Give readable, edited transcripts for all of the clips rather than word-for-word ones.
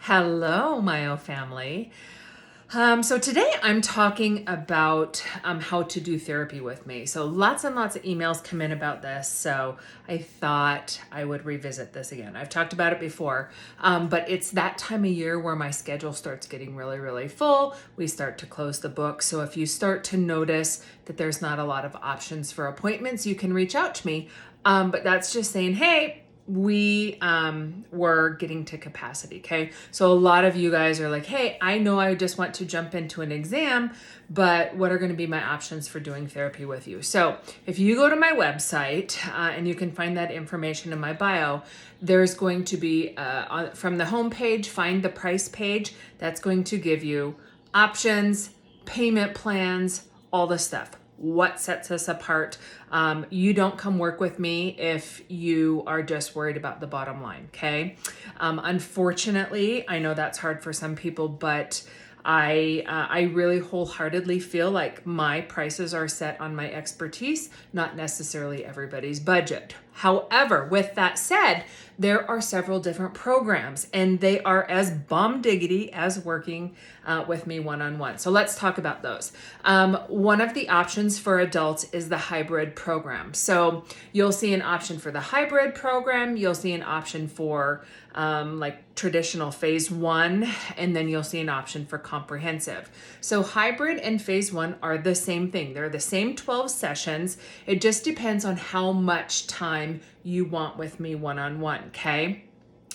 Hello, Myo family. So today I'm talking about how to do therapy with me. So lots and lots of emails come in about this, so I thought I would revisit this again. I've talked about it before, but it's that time of year where my schedule starts getting really, really full. We start to close the book. So if you start to notice that there's not a lot of options for appointments, you can reach out to me. But that's just saying, hey, we were getting to capacity. Okay. So a lot of you guys are like, hey, I know I just want to jump into an exam, but what are going to be my options for doing therapy with you? So if you go to my website, and you can find that information in my bio, there's going to be from the homepage, find the price page. That's going to give you options, payment plans, all the stuff. What sets us apart? You don't come work with me if you are just worried about the bottom line, okay? Unfortunately, I know that's hard for some people, but I really wholeheartedly feel like my prices are set on my expertise, not necessarily everybody's budget. However, with that said, there are several different programs and they are as bomb diggity as working with me one-on-one. So let's talk about those. One of the options for adults is the hybrid program. So you'll see an option for the hybrid program. You'll see an option for like traditional phase 1, and then you'll see an option for comprehensive. So hybrid and phase 1 are the same thing. They're the same 12 sessions. It just depends on how much time you want with me one-on-one, okay?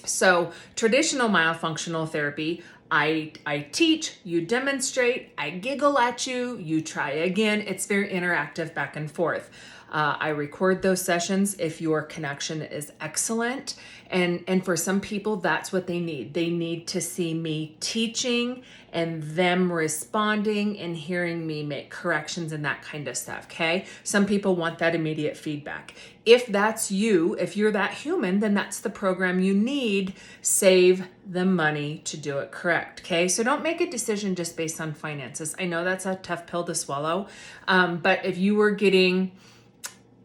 So traditional myofunctional therapy, I teach, you demonstrate, I giggle at you, you try again. It's very interactive back and forth. I record those sessions if your connection is excellent. And for some people, that's what they need. They need to see me teaching and them responding and hearing me make corrections and that kind of stuff, okay? Some people want that immediate feedback. If that's you, if you're that human, then that's the program you need. Save the money to do it correct, okay? So don't make a decision just based on finances. I know that's a tough pill to swallow, but if you were getting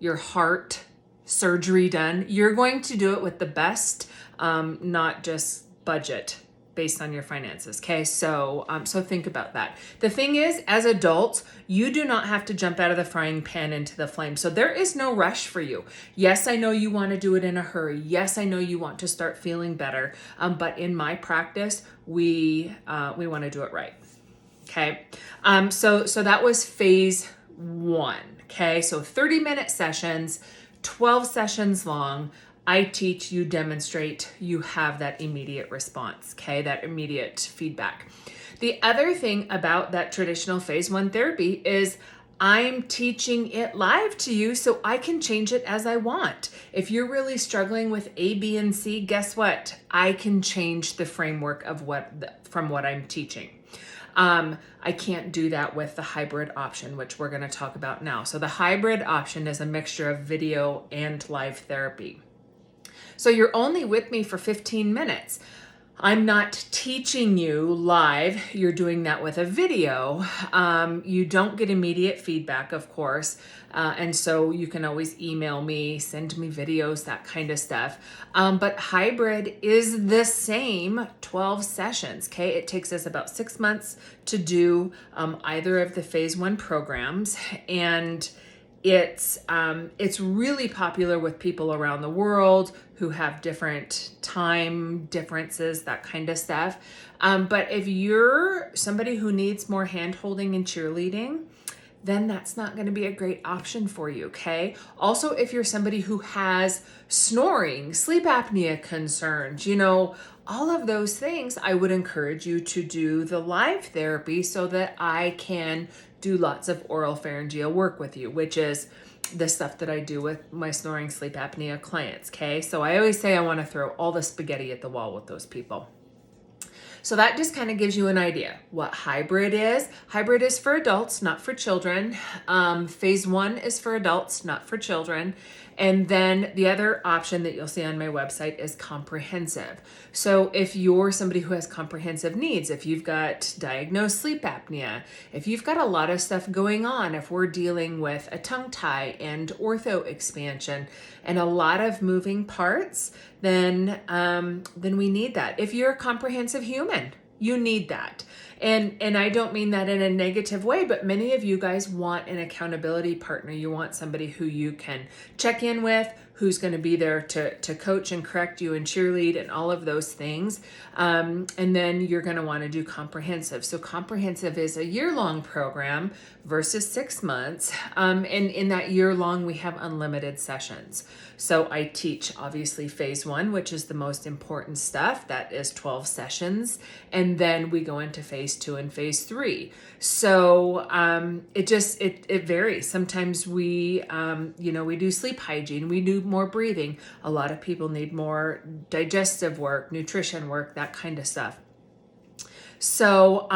your heart surgery done, you're going to do it with the best, not just budget based on your finances. Okay. So think about that. The thing is, as adults, you do not have to jump out of the frying pan into the flame. So there is no rush for you. Yes, I know you want to do it in a hurry. Yes, I know you want to start feeling better. But in my practice, we want to do it right. Okay. So that was phase 1. Okay. So 30-minute sessions, 12 sessions long. I teach, you demonstrate, you have that immediate response, okay? That immediate feedback. The other thing about that traditional phase 1 therapy is I'm teaching it live to you so I can change it as I want. If you're really struggling with A, B, and C, guess what? I can change the framework of from what I'm teaching. I can't do that with the hybrid option, which we're going to talk about now. So the hybrid option is a mixture of video and live therapy. So you're only with me for 15 minutes. I'm not teaching you live. You're doing that with a video. You don't get immediate feedback, of course. And so you can always email me, send me videos, that kind of stuff. But hybrid is the same 12 sessions, okay? It takes us about 6 months to do either of the phase 1 programs. And it's really popular with people around the world who have different time differences, that kind of stuff. But if you're somebody who needs more hand-holding and cheerleading, then that's not going to be a great option for you, okay? Also, if you're somebody who has snoring, sleep apnea concerns, all of those things, I would encourage you to do the live therapy so that I can do lots of oral pharyngeal work with you, which is the stuff that I do with my snoring sleep apnea clients, okay? So I always say I want to throw all the spaghetti at the wall with those people. So that just kind of gives you an idea what hybrid is. Hybrid is for adults, not for children. Phase 1 is for adults, not for children. And then the other option that you'll see on my website is comprehensive. So if you're somebody who has comprehensive needs, if you've got diagnosed sleep apnea, if you've got a lot of stuff going on, if we're dealing with a tongue tie and ortho expansion and a lot of moving parts, then we need that. If you're a comprehensive human, you need that. And I don't mean that in a negative way, but many of you guys want an accountability partner. You want somebody who you can check in with, who's going to be there to coach and correct you and cheerlead and all of those things. And then you're going to want to do comprehensive. So comprehensive is a year-long program versus 6 months. And in that year-long, we have unlimited sessions. So I teach obviously phase 1, which is the most important stuff. That is 12 sessions. And then we go into phase 2 and phase 3. So it varies. Sometimes we do sleep hygiene, we do more breathing. A lot of people need more digestive work, nutrition work, that kind of stuff. So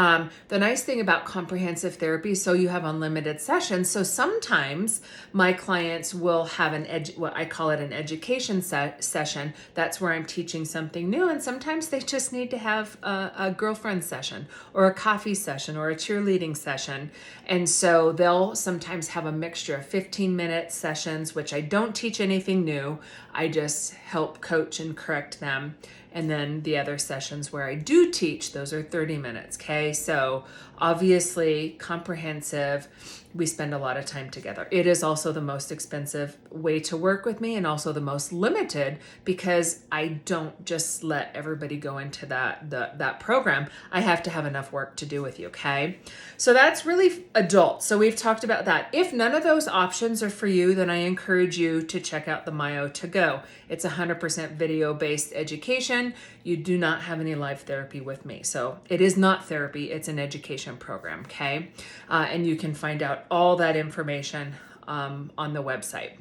the nice thing about comprehensive therapy, so you have unlimited sessions. So sometimes my clients will have what I call it an education session. That's where I'm teaching something new. And sometimes they just need to have a girlfriend session or a coffee session or a cheerleading session. And so they'll sometimes have a mixture of 15-minute sessions, which I don't teach anything new. I just help coach and correct them. And then the other sessions where I do teach, those are 30 minutes, okay? So obviously comprehensive, we spend a lot of time together. It is also the most expensive way to work with me and also the most limited because I don't just let everybody go into that program. I have to have enough work to do with you, okay? So that's really adult. So we've talked about that. If none of those options are for you, then I encourage you to check out the Myo to Go. It's 100% video-based education. You do not have any live therapy with me. So it is not therapy, it's an education program, okay? And you can find out all that information on the website.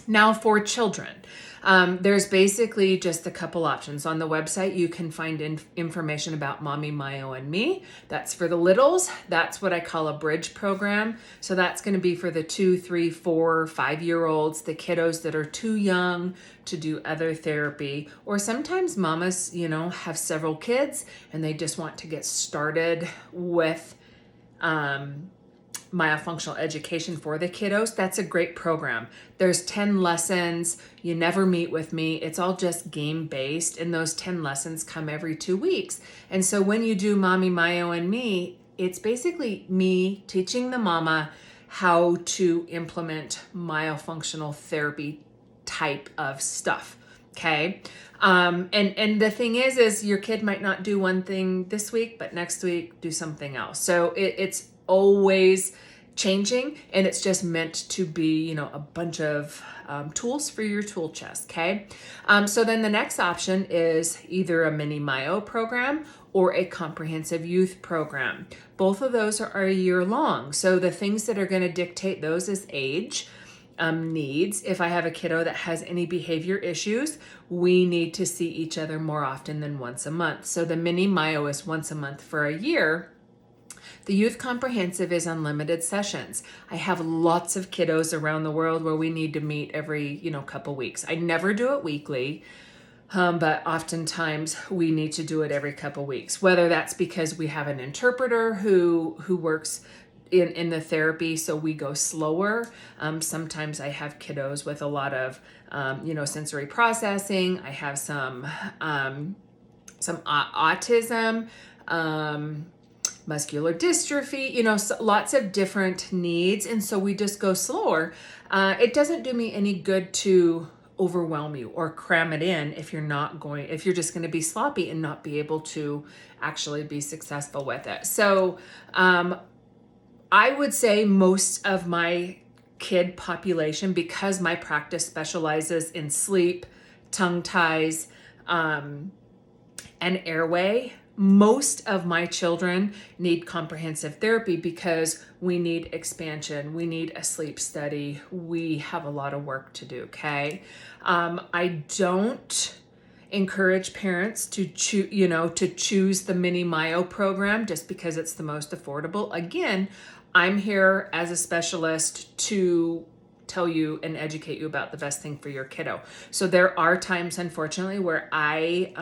Now for children, there's basically just a couple options. On the website, you can find information about Mommy, Myo, and Me. That's for the littles. That's what I call a bridge program. So that's going to be for the 2, 3, 4, 5-year-olds, the kiddos that are too young to do other therapy. Or sometimes mamas, have several kids and they just want to get started with myofunctional education for the kiddos. That's a great program. There's 10 lessons. You never meet with me. It's all just game based. And those 10 lessons come every 2 weeks. And so when you do Mommy, Myo, and Me, it's basically me teaching the mama how to implement myofunctional therapy type of stuff. Okay. And the thing is your kid might not do one thing this week, but next week do something else. So it's always changing, and it's just meant to be, a bunch of tools for your tool chest, okay? So then the next option is either a mini Myo program or a comprehensive youth program. Both of those are a year long. So the things that are going to dictate those is age, needs. If I have a kiddo that has any behavior issues, we need to see each other more often than once a month. So the mini Myo is once a month for a year. The Youth Comprehensive is unlimited sessions. I have lots of kiddos around the world where we need to meet every, couple weeks. I never do it weekly, but oftentimes we need to do it every couple weeks, whether that's because we have an interpreter who works in the therapy, so we go slower. Sometimes I have kiddos with a lot of, sensory processing. I have some autism, muscular dystrophy, so lots of different needs. And so we just go slower. It doesn't do me any good to overwhelm you or cram it in if you're just going to be sloppy and not be able to actually be successful with it. So I would say most of my kid population, because my practice specializes in sleep, tongue ties, and airway, most of my children need comprehensive therapy because we need expansion, we need a sleep study, we have a lot of work to do, okay? I don't encourage parents to choose the mini Myo program just because it's the most affordable. Again, I'm here as a specialist to tell you and educate you about the best thing for your kiddo. So there are times, unfortunately, where I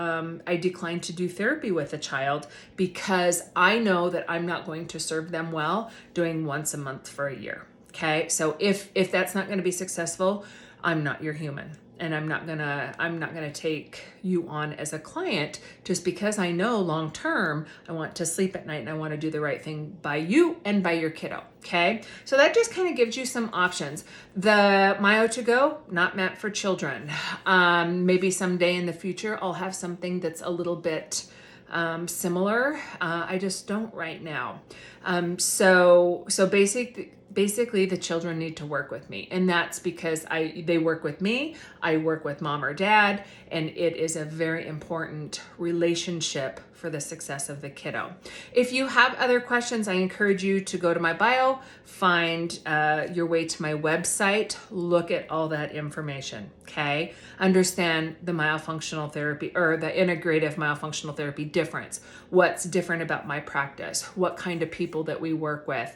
decline to do therapy with a child because I know that I'm not going to serve them well doing once a month for a year. Okay, so if that's not going to be successful, I'm not your human, and I'm not gonna take you on as a client just because I know long term I want to sleep at night and I want to do the right thing by you and by your kiddo. Okay, so that just kind of gives you some options. The Myo to Go, not meant for children. Maybe someday in the future I'll have something that's a little bit similar. I just don't right now. So basically the children need to work with me, and that's because they work with me, I work with mom or dad, and it is a very important relationship for the success of the kiddo. If you have other questions, I encourage you to go to my bio, find your way to my website, look at all that information, okay? Understand the myofunctional therapy or the integrative myofunctional therapy difference. What's different about my practice? What kind of people that we work with?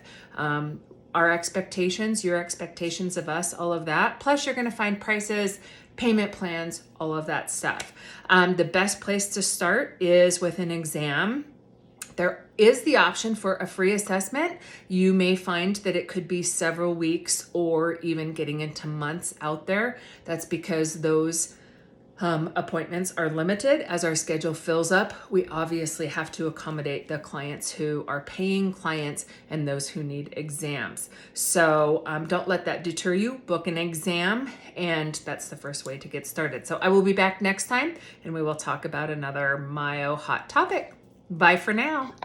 Our expectations, your expectations of us, all of that. Plus you're gonna find prices, payment plans, all of that stuff. The best place to start is with an exam. There is the option for a free assessment. You may find that it could be several weeks or even getting into months out there. That's because those appointments are limited. As our schedule fills up, we obviously have to accommodate the clients who are paying clients and those who need exams. So don't let that deter you. Book an exam, and that's the first way to get started. So I will be back next time, and we will talk about another Myo hot topic. Bye for now.